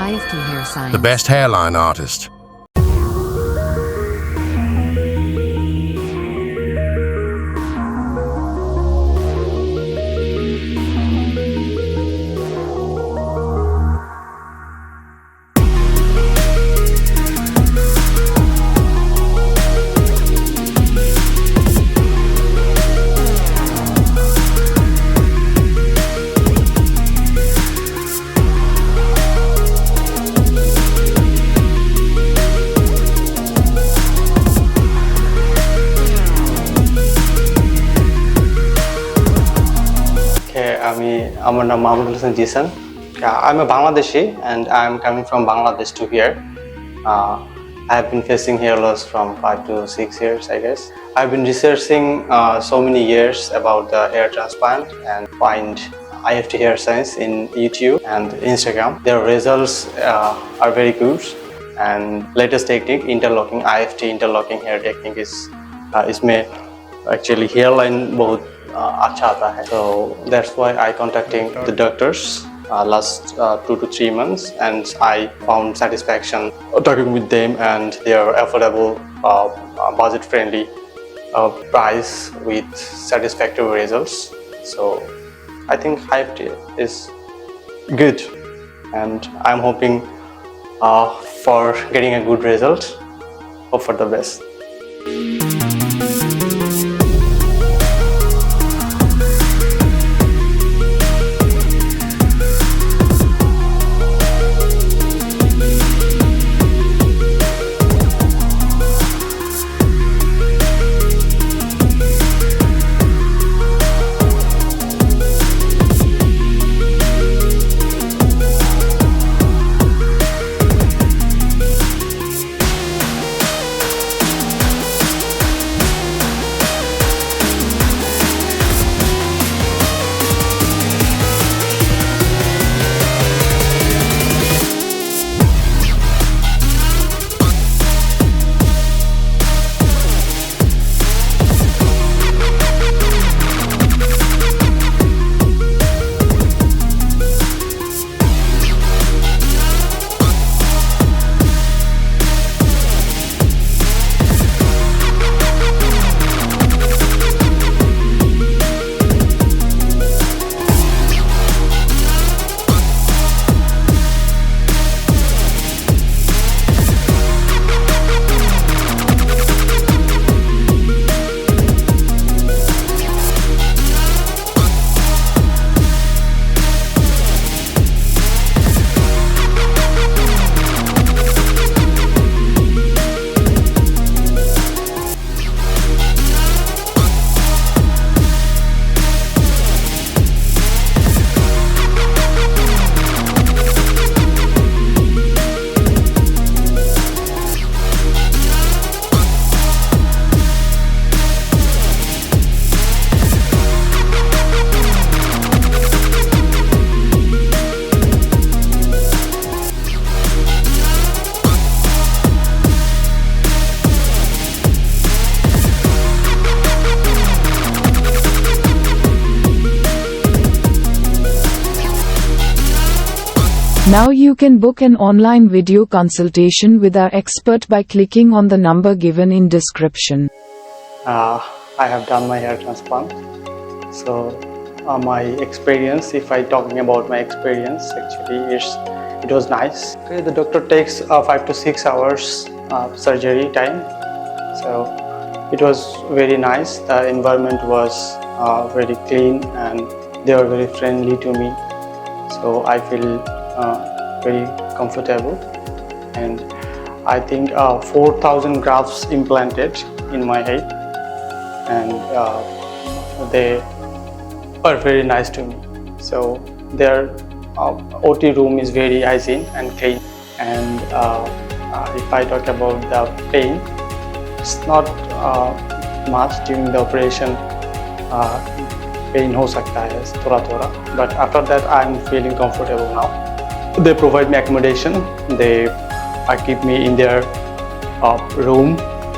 IFT Hair Science. The best hairline artist. আমার নাম Mahmudul Hossain Jisan. I'm a Bangladeshi and I'm coming from Bangladesh to here. I have been facing hair loss from 5 to 6 years, I guess. I've been researching so many years about the hair transplant and find IFT Hair Science in YouTube and Instagram. Their results are very good, and latest technique, interlocking IFT interlocking hair technique is made actually hairline बहुत अच्छा आता है. So that's why I contacting the doctors last 2 to 3 months, and I found satisfaction talking with them, and they are affordable, budget friendly price with satisfactory results. So I think IFT is good, and I'm hoping for getting a good result. Hope for the best. Now you can book an online video consultation with our expert by clicking on the number given in description. I have done my hair transplant. So my experience, if I talking about my experience, actually it was nice. Okay, the doctor takes 5 to 6 hours surgery time. So it was very nice. The environment was very clean, and they were very friendly to me. So I feel very comfortable, and I think 4,000 grafts implanted in my head, and they are very nice to me. So their OT room is very hygiene and clean, and if I talk about the pain, it's not much during the operation. Pain हो सकता है थोड़ा, but after that I'm feeling comfortable now. They provide me accommodation. They keep me in their room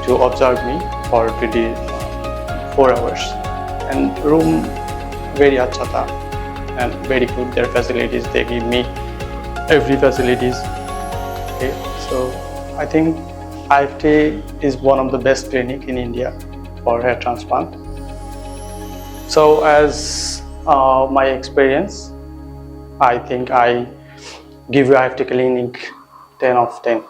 to observe me for 24 hours. And room very अच्छा था and very good. Their facilities, they give me every facilities. Okay, so I think IFT is one of the best clinic in India for hair transplant. So as my experience, I think I give you IFT clinic 10 of 10.